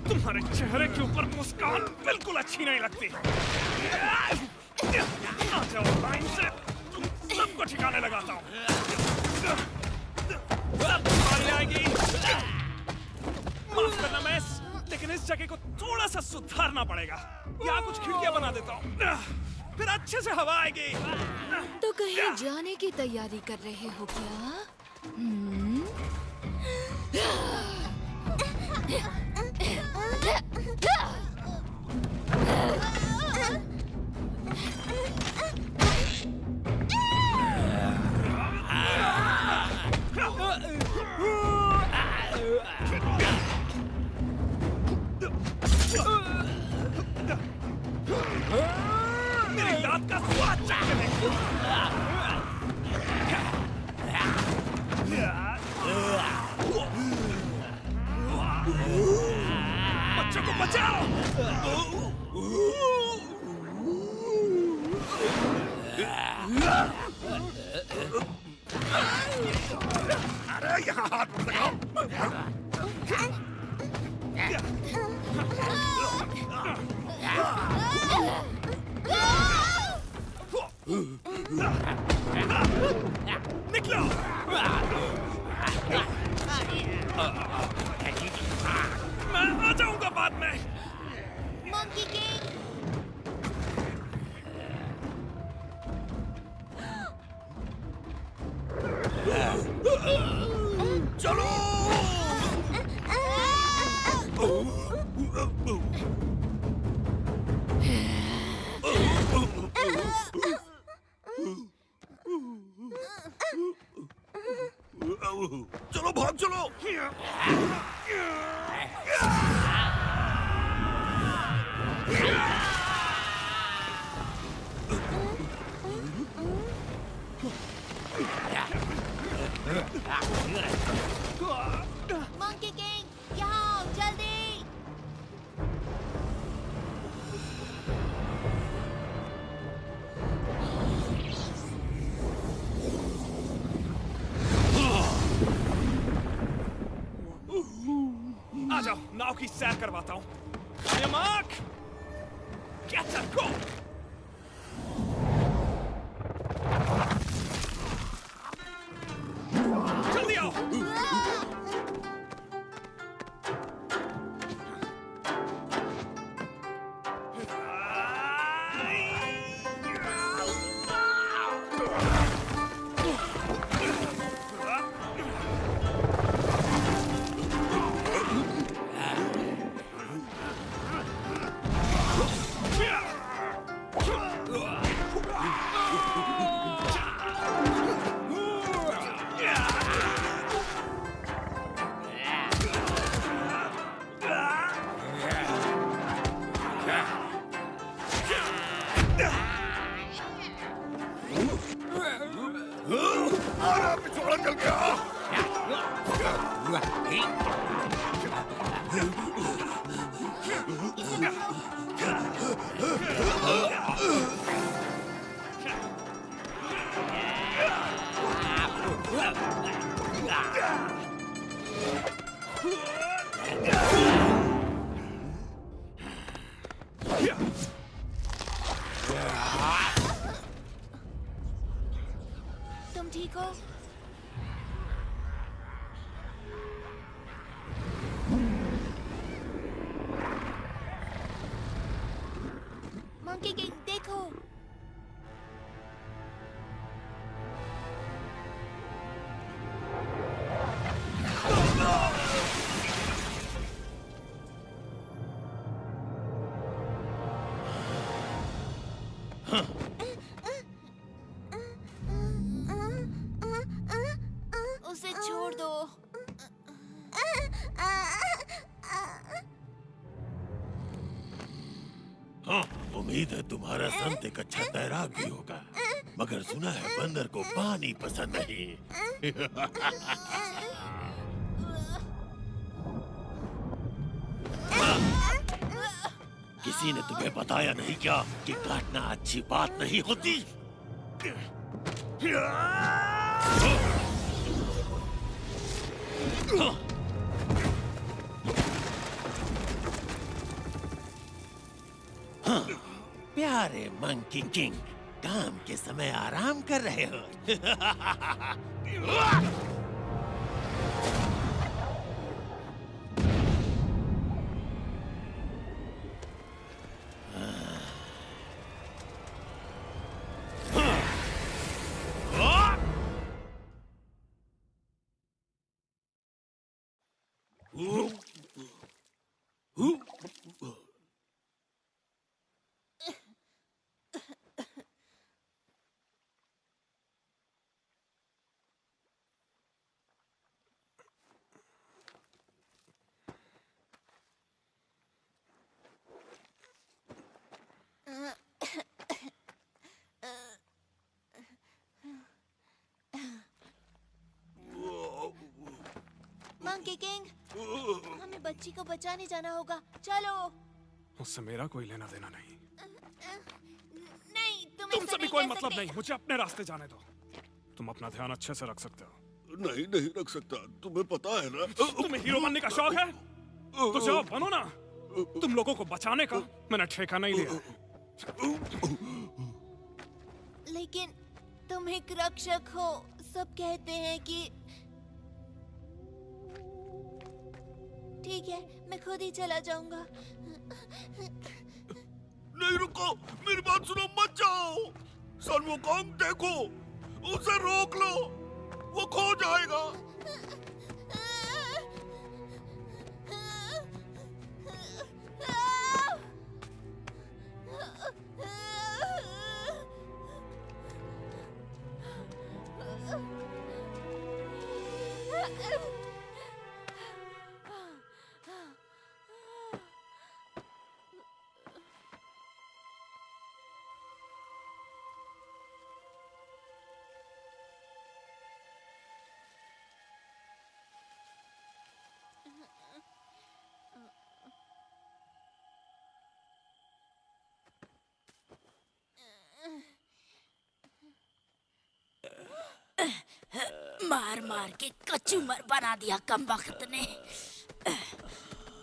तुम्हारे चेहरे के ऊपर मुस्कान बिल्कुल अच्छी नहीं लगती। आ जाओ लाइन से, तुम सबको ठिकाने लगाता हूँ। बारी आएगी। माफ करना मैस, लेकिन इस जगह को थोड़ा सा सुधारना पड़ेगा। यहाँ कुछ खिड़कियाँ बना देता हूँ, फिर अच्छे से हवा आएगी। तो कहीं जाने की तैयारी कर रहे हो क्या? मेरी दांत का स्वाद चखने देखो। बच्चों को बचाओ। अरे यहाँ हाथ मत लगाओ। निकलो। मैं आ जाऊंगा बाद में। Monkey king. चलो। चलो भाग चलो। मंकी किंग, यहाँ आओ जल्दी। आ जाओ, नाव की सैर करवाता हूँ। Mark, get her, go! जल्दी आओ। अरे पिछोड़ा चल गया। तुम ठीक हो? मंकी किंग देखो। उसे छोड़ दो। हाँ, उम्मीद है तुम्हारा संत एक अच्छा तैराक भी होगा, मगर सुना है बंदर को पानी पसंद नहीं। किसी ने तुम्हें बताया नहीं क्या कि काटना अच्छी बात नहीं होती? हाँ, प्यारे मंकी किंग, काम के समय आराम कर रहे हो। मंकी किंग, हमें बच्ची को बचाने जाना होगा। चलो। उससे मेरा कोई लेना देना नहीं। नहीं, तुमसे भी कोई मतलब नहीं। मुझे अपने रास्ते जाने दो। तुम अपना ध्यान अच्छे से रख सकते हो। नहीं नहीं रख सकता, तुम्हें पता है ना। तुम्हें हीरो बनने का शौक है तो जाओ बनो ना। तुम लोगों को बचाने का मैंने ठेका नहीं लिया। लेकिन तुम एक रक्षक हो, सब कहते हैं कि। ठीक है, मैं खुद ही चला जाऊंगा। नहीं रुको, मेरी बात सुनो, मत जाओ। सन वुकोंग देखो, उसे रोक लो, वो खो जाएगा। मार मार के कचूमर बना दिया कमबख्त ने।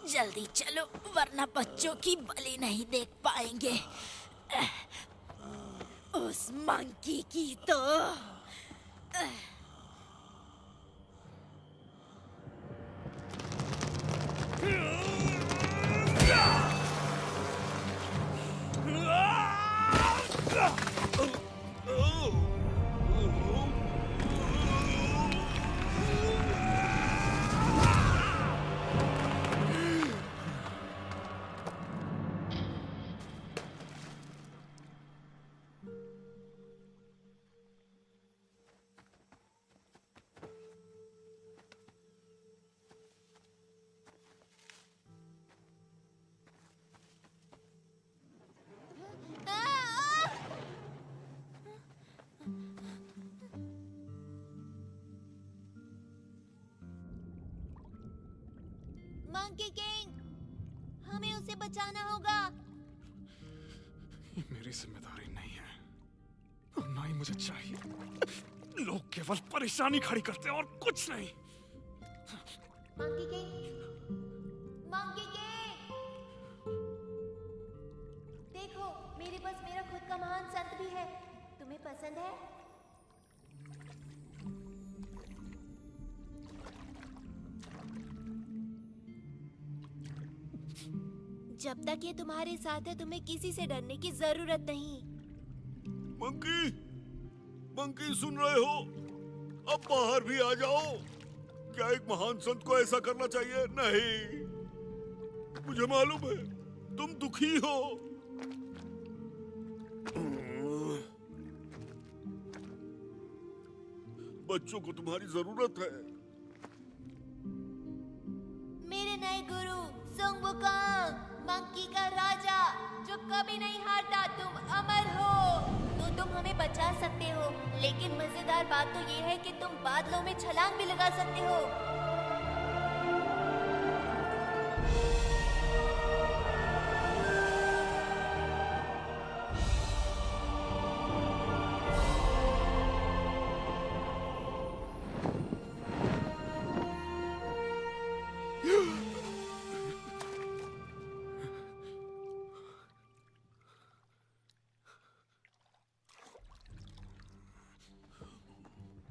जल्दी चलो वरना बच्चों की बलि नहीं देख पाएंगे। उस मंकी की तो मंकी किंग, हमें उसे बचाना होगा। ये मेरी जिम्मेदारी नहीं है और ना ही मुझे चाहिए। लोग केवल परेशानी खड़ी करते हैं और कुछ नहीं। मंकी किंग, मंकी किंग, देखो मेरे पास मेरा खुद का महान संत भी है। तुम्हें पसंद है? जब तक ये तुम्हारे साथ है तुम्हें किसी से डरने की जरूरत नहीं। मंकी, मंकी सुन रहे हो? अब बाहर भी आ जाओ। क्या एक महान संत को ऐसा करना चाहिए? नहीं, मुझे मालूम है तुम दुखी हो। बच्चों को तुम्हारी जरूरत है। मेरे नए गुरु संग वुकांग, मंकी का राजा जो कभी नहीं हारता, तुम अमर हो। तो तुम हमें बचा सकते हो, लेकिन मजेदार बात तो ये है कि तुम बादलों में छलांग भी लगा सकते हो।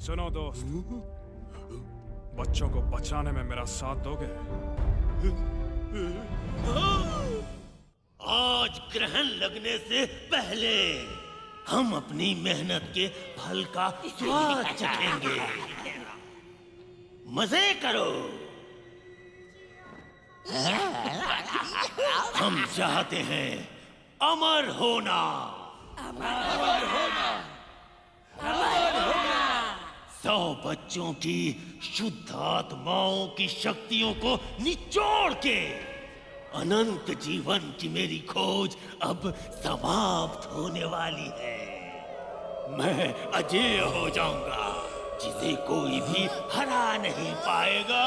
सुनो दोस्त, बच्चों को बचाने में मेरा साथ दोगे? आज ग्रहण लगने से पहले हम अपनी मेहनत के फल का स्वाद चखेंगे। मजे करो। हम चाहते हैं अमर होना। अमर होना। 100 बच्चों की शुद्ध आत्माओं की शक्तियों को निचोड़ के अनंत जीवन की मेरी खोज अब समाप्त होने वाली है। मैं अजेय हो जाऊंगा, जिसे कोई भी हरा नहीं पाएगा।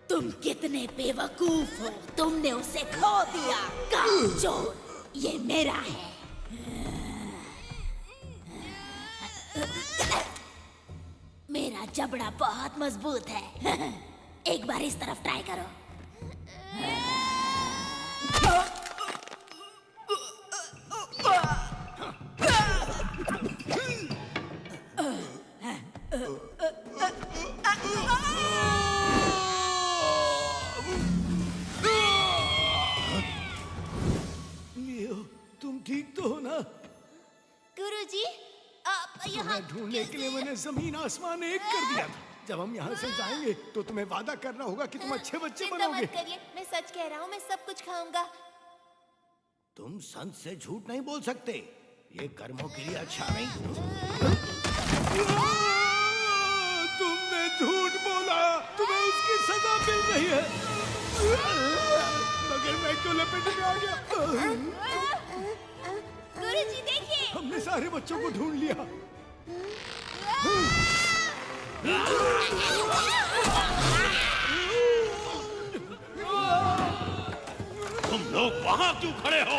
तुम कितने बेवकूफ हो, तुमने उसे खो दिया। कामचोर, ये मेरा है। मेरा जबड़ा बहुत मजबूत है। एक बार इस तरफ ट्राई करो। तुम ठीक तो हो ना? गुरुजी, आप यहाँ ढूंढने के लिए मैंने जमीन आसमान एक कर दिया था। जब हम यहाँ से जाएंगे तो तुम्हें वादा करना होगा कि तुम अच्छे बच्चे चिंता बनोगे। मत करिए, मैं सच कह रहा हूँ, मैं सब कुछ खाऊंगा। तुम संत से झूठ नहीं बोल सकते, ये कर्मों के लिए अच्छा नहीं। तुमने झूठ बोला, तुम्हें उसकी सजा मिल रही है। मगर मैं क्यों लपेट में आ गया? गुरुजी देखिए, हमने सारे बच्चों को ढूंढ लिया। तुम लोग वहां क्यों खड़े हो?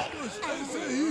ऐसे ही।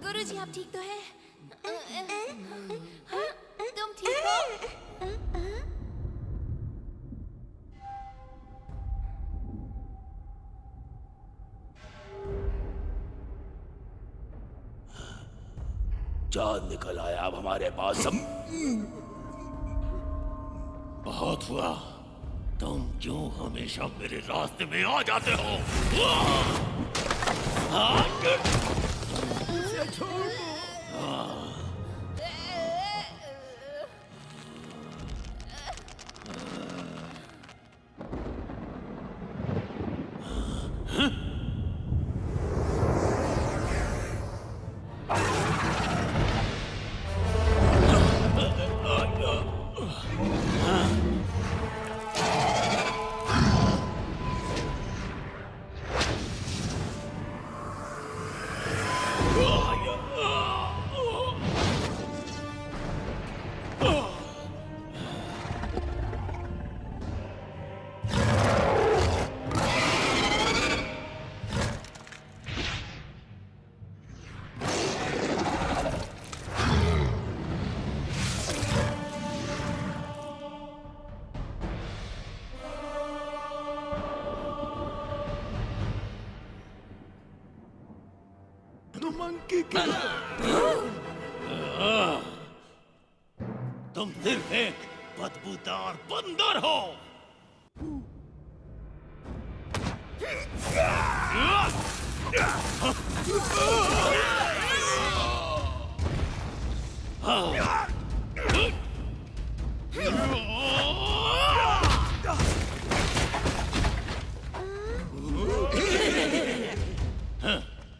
गुरुजी आप ठीक तो हैं? तुम ठीक हो? चांद निकल आया अब हमारे पास। हम बहुत हुआ, तुम क्यों हमेशा मेरे रास्ते में आ जाते हो? तुम सिर्फ एक बदबूदार बंदर हो।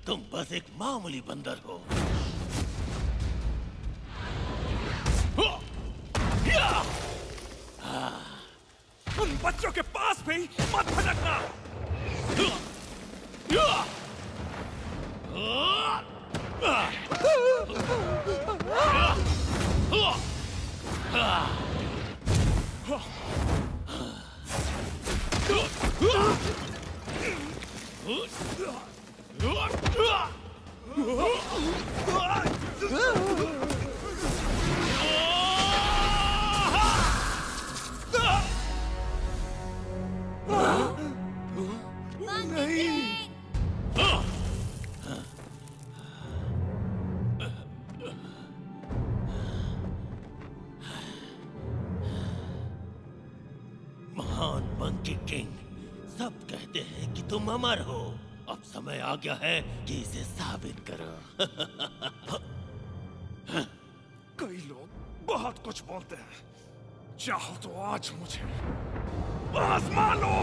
तुम बस एक मामूली बंदर हो। उन बच्चों के पास भी मत भटकना। महान मंकी किंग, सब कहते हैं कि तुम अमर हो। अब समय आ गया है कि इसे साबित करो। कई लोग बहुत कुछ बोलते हैं, चाहो तो आज मुझे आजमा लो।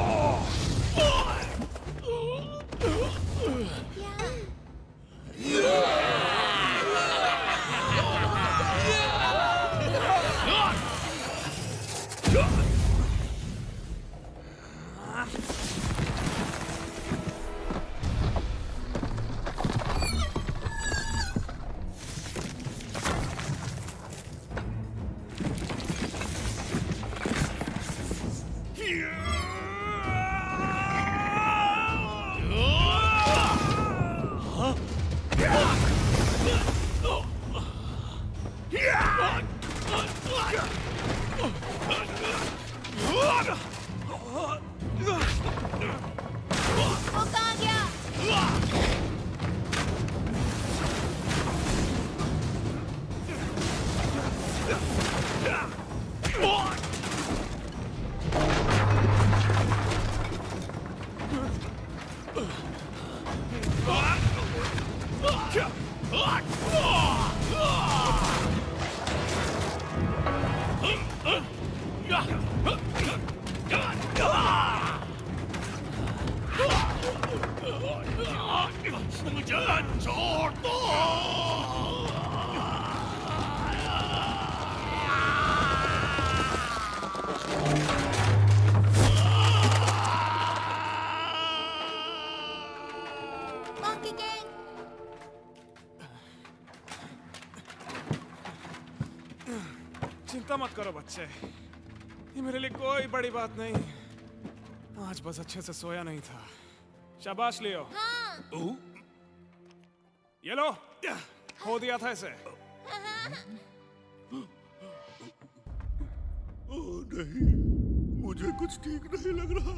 चिंता मत करो बच्चे, ये मेरे लिए कोई बड़ी बात नहीं। आज बस अच्छे से सोया नहीं था। शाबाश लियो। हाँ। ये लो, खो दिया था इसे। ओह नहीं, मुझे कुछ ठीक नहीं लग रहा।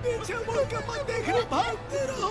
पीछे मुड़ के मत देखना, भागते रहो।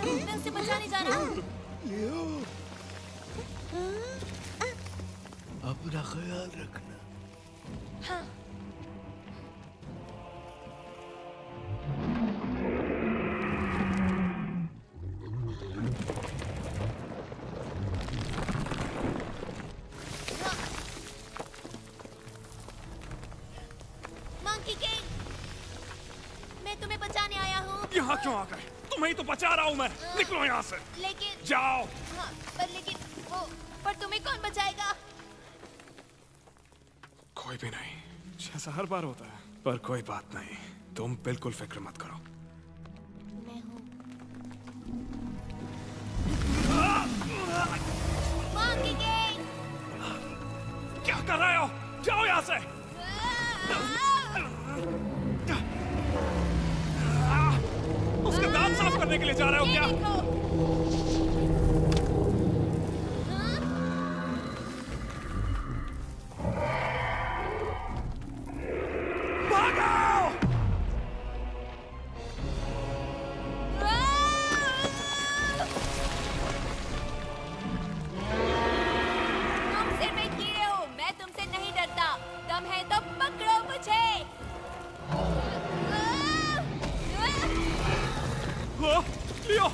मैं उसे बचाने जा रहा हूँ। लियो, अपना ख्याल रखना। हाँ। मंकी किंग, मैं तुम्हें बचाने आया हूँ। यहाँ क्यों आ गए? तुम्हें ही तो बचा रहा हूँ मैं। निकलो यहाँ से। लेकिन जाओ। हाँ, पर तुम्हें कौन बचाएगा? कोई भी नहीं, जैसा हर बार होता है। पर कोई बात नहीं, तुम बिल्कुल फिक्र मत करो। मैं हूँ। मंकी किंग, क्या कर रहे हो? जाओ यहाँ से। उसके दांत साफ करने के लिए जा रहे हो क्या? तुम सिर्फ एक कीड़े हो, मैं तुमसे नहीं डरता। दम है तो पकड़ो मुझे। लियो।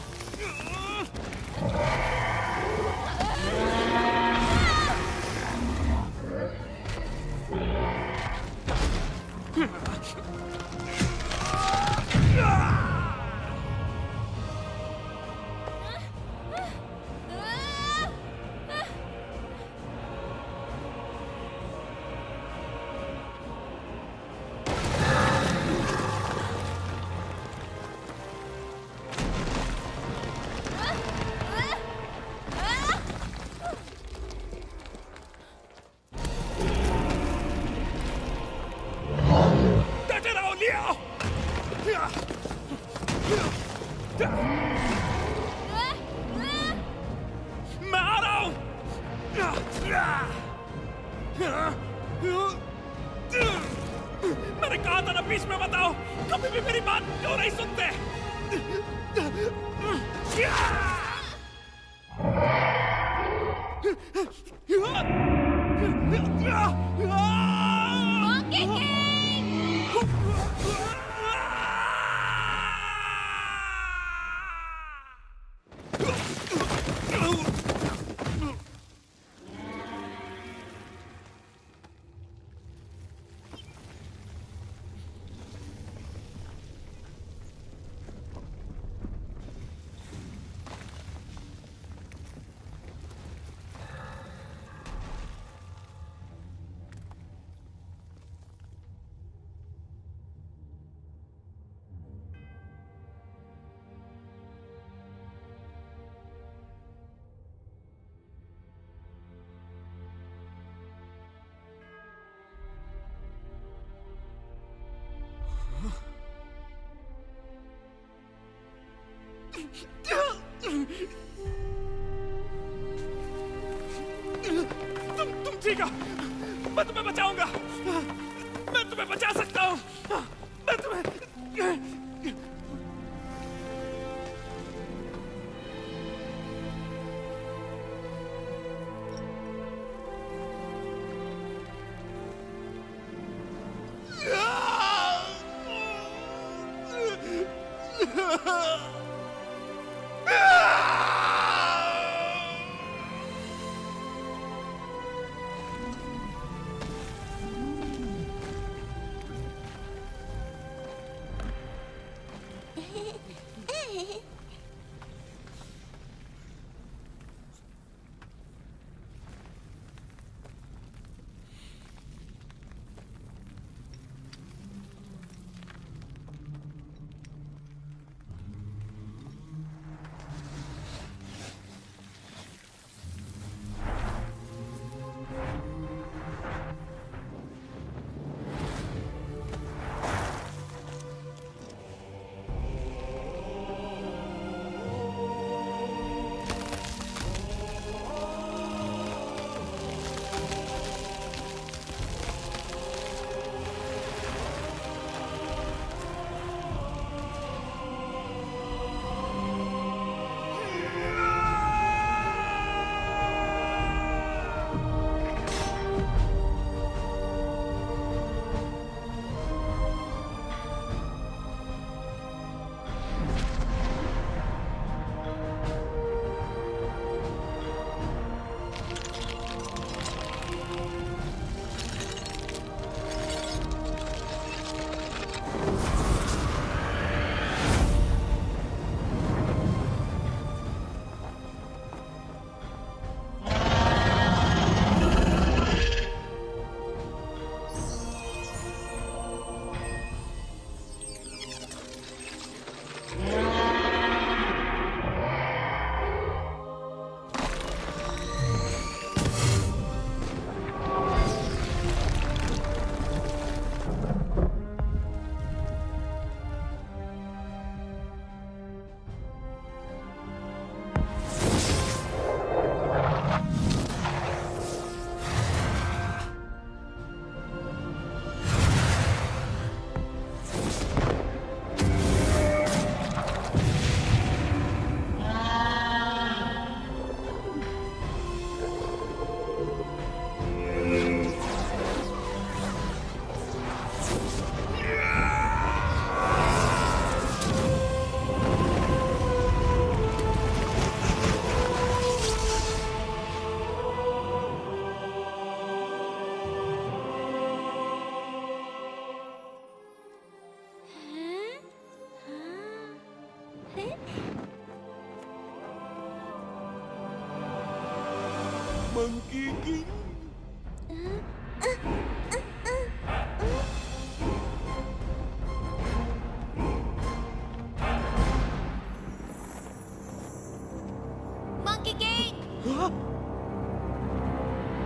मैं आ रहा हूं। मैंने कहा था ना बीच में बताओ, कभी भी मेरी बात क्यों नहीं सुनते? Monkey king! तुम ठीक हो? मैं तुम्हें बचाऊंगा। मैं तुम्हें बचा सकता हूँ। मैं तुम्हें मंकी किंग